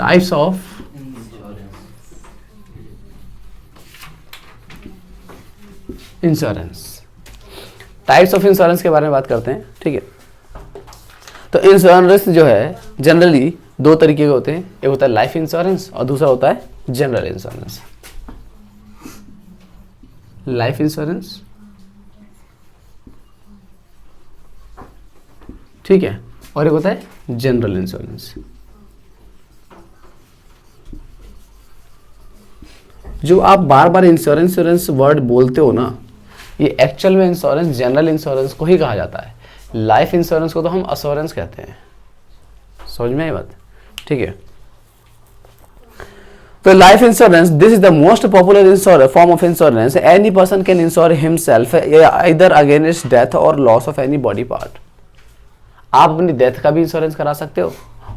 Types of insurance. Types of insurance के बारे में बात करते हैं, ठीक है। तो इंश्योरेंस जो है जनरली दो तरीके के होते हैं, एक होता है लाइफ इंश्योरेंस और दूसरा होता है जनरल इंश्योरेंस। लाइफ इंश्योरेंस, ठीक है, और एक होता है जनरल इंश्योरेंस। जो आप बार बार इंश्योरेंस वर्ड बोलते हो ना, ये एक्चुअल में इंश्योरेंस जनरल इंश्योरेंस को ही कहा जाता है। लाइफ इंश्योरेंस को तो हम अश्योरेंस कहते हैं। समझ में आई बात, ठीक है। तो life insurance, this is the most popular form of insurance. Any person can insure himself either against death और loss of any body part. आप अपनी डेथ का भी इंश्योरेंस करा सकते हो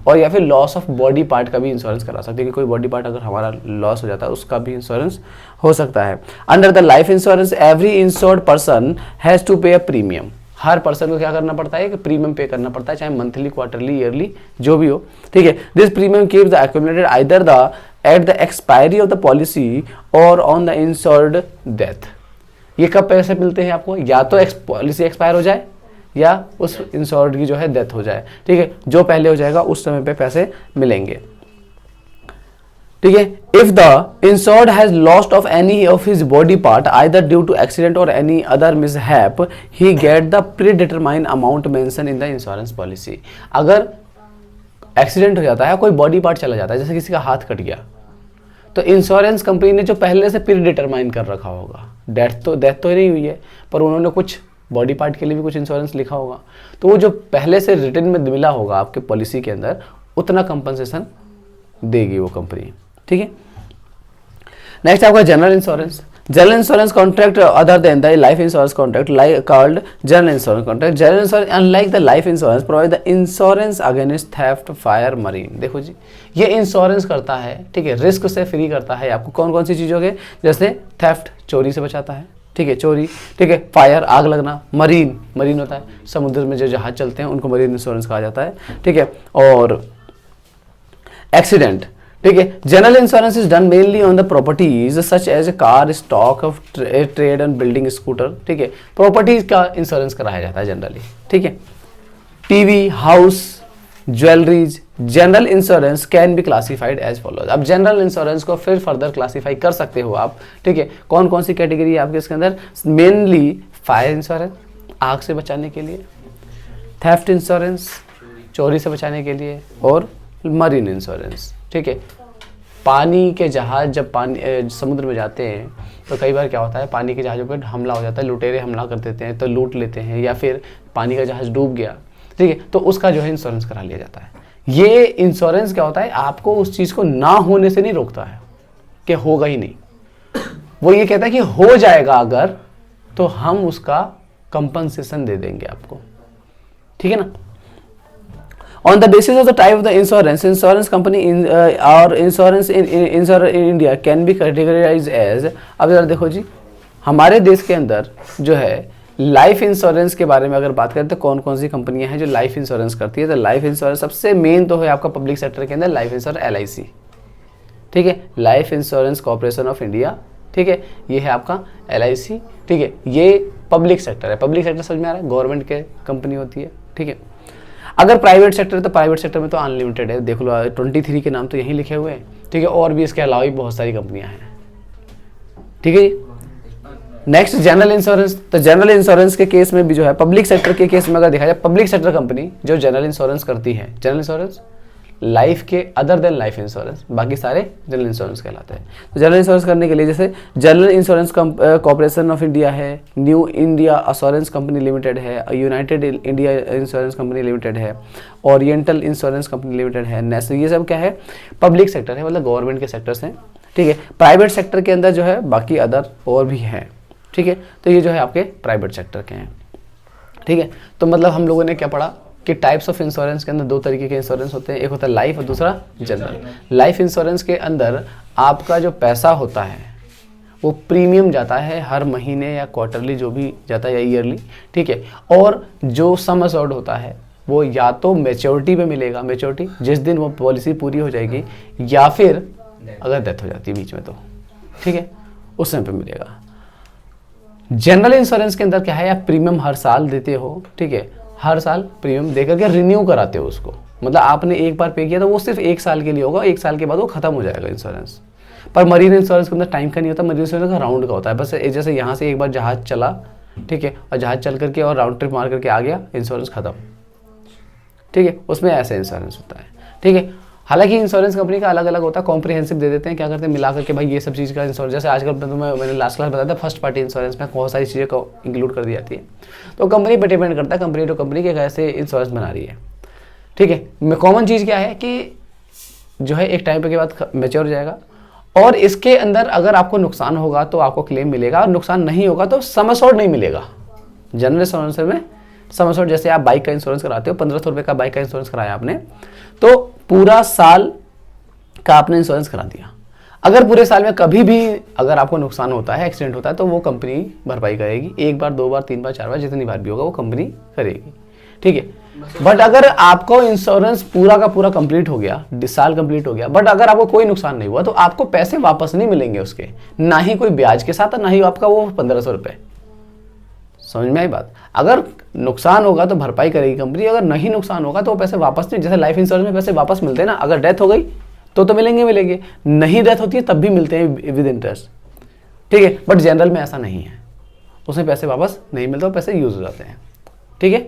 और या फिर लॉस ऑफ बॉडी पार्ट का भी इंश्योरेंस करा सकते हो कि कोई बॉडी पार्ट अगर हमारा लॉस हो जाता है उसका भी इंश्योरेंस हो सकता है। Under the life insurance every insured person has to pay a premium. Her person को क्या करना पड़ता है कि प्रीमियम पे करना पड़ता है, चाहे मंथली, क्वार्टरली, ईयरली जो भी हो, ठीक है। This premium keeps the accumulated either the at the expiry of the policy और ऑन द इंश्योर्ड डेथ। ये कब पैसे मिलते हैं आपको? या तो पॉलिसी एक्सपायर हो जाए या उस इंश्योर्ड की जो है डेथ हो जाए, ठीक है। जो पहले हो जाएगा उस समय पे पैसे मिलेंगे, ठीक है। If the insured has lost of any of his body part either due to accident और any other mishap he get the predetermined amount mention in the insurance policy. अगर एक्सीडेंट हो जाता है, कोई बॉडी पार्ट चला जाता है, जैसे किसी का हाथ कट गया, तो इंश्योरेंस कंपनी ने जो पहले से प्री डिटरमाइन कर रखा होगा, डेथ तो नहीं हुई है पर उन्होंने कुछ बॉडी पार्ट के लिए भी कुछ इंश्योरेंस लिखा होगा, तो वो जो पहले से रिटर्न में मिला होगा आपके पॉलिसी के अंदर उतना कंपनसेशन देगी वो कंपनी, ठीक है। नेक्स्ट आपका general insurance. General insurance contract other than the life insurance contract called general insurance contract. General insurance unlike the life insurance provide the insurance against theft, fire, marine. देखो जी, ये insurance करता है, ठीक है, risk से free करता है आपको कौन कौन सी चीज़ों के, जैसे थेफ्ट, चोरी से बचाता है, ठीक है, चोरी, ठीक है, फायर, आग लगना, मरीन होता है समुद्र में जो जहाज चलते हैं उनको मरीन इंश्योरेंस कहा जाता है, ठीक है, और एक्सीडेंट, ठीक है। General insurance is done mainly on the properties such as car, stock of trade and building, scooter, ठीक है, प्रॉपर्टीज का इंश्योरेंस कराया जाता है जनरली, ठीक है। TV, house, jewelleries. General insurance can be classified as follows. अब जनरल इंश्योरेंस को फिर फर्दर क्लासिफाई कर सकते हो आप, ठीक है। कौन कौन सी कैटेगरी है आपके इसके अंदर? मेनली फायर इंश्योरेंस, आग से बचाने के लिए, थेफ्ट इंश्योरेंस, चोरी से बचाने के लिए, और मरीन इंश्योरेंस, ठीक है। पानी के जहाज जब पानी समुद्र में जाते हैं तो कई बार क्या होता है, पानी के जहाज़ों पर हमला हो जाता है, लुटेरे हमला कर देते हैं तो लूट लेते हैं, या फिर पानी का जहाज डूब गया, ठीक है, तो उसका जो है इंश्योरेंस करा लिया जाता है। ये इंश्योरेंस क्या होता है, आपको उस चीज़ को ना होने से नहीं रोकता है कि होगा ही नहीं, वो ये कहता है कि हो जाएगा अगर तो हम उसका कंपनसेशन दे देंगे आपको, ठीक है ना। On the basis of the type of the insurance company or insurance insurer in India can be categorized as। अब जरा देखो जी, हमारे देश के अंदर जो है लाइफ इंश्योरेंस के बारे में अगर बात करें तो कौन कौन सी कंपनियां हैं जो लाइफ इंश्योरेंस करती है। तो लाइफ इंश्योरेंस सबसे मेन तो है आपका पब्लिक सेक्टर के अंदर लाइफ इंश्योरेंस LIC, ठीक है, life insurance corporation of India, ठीक है, ये है आपका LIC, ठीक है, ये पब्लिक सेक्टर है। पब्लिक सेक्टर समझ में आ रहा है, गवर्नमेंट के कंपनी होती है, ठीक है। अगर प्राइवेट सेक्टर है तो प्राइवेट सेक्टर में तो अनलिमिटेड है, देख लो 23 के नाम तो यहीं लिखे हुए हैं, ठीक है, और भी इसके अलावा भी बहुत सारी कंपनियां हैं, ठीक है। Next general insurance. तो जनरल इंश्योरेंस के केस में भी जो है पब्लिक सेक्टर के केस में अगर देखा जाए, पब्लिक सेक्टर कंपनी जो जनरल इंश्योरेंस करती है, जनरल इंश्योरेंस लाइफ के अदर देन लाइफ इंश्योरेंस, बाकी सारे जनरल इंश्योरेंस कहलाते हैं। तो जनरल इंश्योरेंस करने के लिए जैसे general insurance corporation of India है, new India assurance company limited है, united India insurance company limited है, ओरिएंटल इंश्योरेंस कंपनी लिमिटेड है, नेशनल, ये सब क्या है, पब्लिक सेक्टर है, मतलब गवर्नमेंट के सेक्टर्स हैं, ठीक है। प्राइवेट सेक्टर के अंदर जो है बाकी अदर और भी हैं, ठीक है। तो ये जो है आपके प्राइवेट सेक्टर के हैं, ठीक है। तो मतलब हम लोगों ने क्या पढ़ा कि टाइप्स ऑफ इंश्योरेंस के अंदर दो तरीके के इंश्योरेंस होते हैं, एक होता है लाइफ और दूसरा जनरल। लाइफ इंश्योरेंस के अंदर आपका जो पैसा होता है वो प्रीमियम जाता है हर महीने या क्वार्टरली जो भी जाता है या ईयरली, ठीक है। और जो सम असॉर्ड होता है वो या तो मेच्योरिटी पे मिलेगा, मेच्योरिटी जिस दिन वो पॉलिसी पूरी हो जाएगी, या फिर अगर डेथ हो जाती है बीच में तो ठीक है उस समय पे मिलेगा। जनरल इंश्योरेंस के अंदर क्या है, आप प्रीमियम हर साल देते हो, ठीक है, हर साल प्रीमियम देकर के रिन्यू कराते हो उसको, मतलब आपने एक बार पे किया तो वो सिर्फ 1 साल के लिए होगा, 1 साल के बाद वो खत्म हो जाएगा इंश्योरेंस। पर मरीन इंश्योरेंस के अंदर टाइम का नहीं होता, मरीन इंश्योरेंस का राउंड का होता है, बस जैसे यहाँ से एक बार जहाज चला, ठीक है, और जहाज चल करके और राउंड ट्रिप मार करके आ गया, इंश्योरेंस खत्म, ठीक है, उसमें ऐसे इंश्योरेंस होता है, ठीक है। हालांकि इंश्योरेंस कंपनी का अलग अलग होता है, कॉम्प्रिहेंसिव दे देते हैं, क्या करते हैं मिला करके भाई ये सब चीज़ का इंश्योरेंस, जैसे आजकल मैंने लास्ट क्लास बताया था फर्स्ट पार्टी इंश्योरेंस में बहुत सारी चीज़ें को इंक्लूड कर दी जाती है, तो कंपनी पर डिपेंड करता है, कंपनी टू कंपनी के कैसे इंश्योरेंस बना रही है, ठीक है। कॉमन चीज़ क्या है कि जो है एक टाइम के बाद मैच्योर हो जाएगा, और इसके अंदर अगर आपको नुकसान होगा तो आपको क्लेम मिलेगा, और नुकसान नहीं होगा तो सम एश्योर्ड नहीं मिलेगा। जनरल इंश्योरेंस में सम एश्योर्ड, जैसे आप बाइक का इंश्योरेंस कराते हो, 1500 रुपये का बाइक का इंश्योरेंस कराया आपने, तो पूरा साल का आपने इंश्योरेंस करा दिया, अगर पूरे साल में कभी भी अगर आपको नुकसान होता है, एक्सीडेंट होता है, तो वो कंपनी भरपाई करेगी, 1 बार 2 बार 3 बार 4 बार जितनी बार भी होगा वो कंपनी करेगी, ठीक है। बट अगर आपको इंश्योरेंस पूरा का पूरा कंप्लीट हो गया, साल कंप्लीट हो गया, बट अगर आपको कोई नुकसान नहीं हुआ तो आपको पैसे वापस नहीं मिलेंगे उसके, ना ही कोई ब्याज के साथ, ना ही आपका वो 1500 रुपये। समझ में आई बात? अगर नुकसान होगा तो भरपाई करेगी कंपनी, अगर नहीं नुकसान होगा तो वो पैसे वापस नहीं, जैसे लाइफ इंश्योरेंस में पैसे वापस मिलते हैं ना, अगर डेथ हो गई तो मिलेंगे, नहीं डेथ होती है तब भी मिलते हैं विद इंटरेस्ट, ठीक है। बट जनरल में ऐसा नहीं है, उसमें पैसे वापस नहीं मिलते, पैसे यूज हो जाते हैं, ठीक है।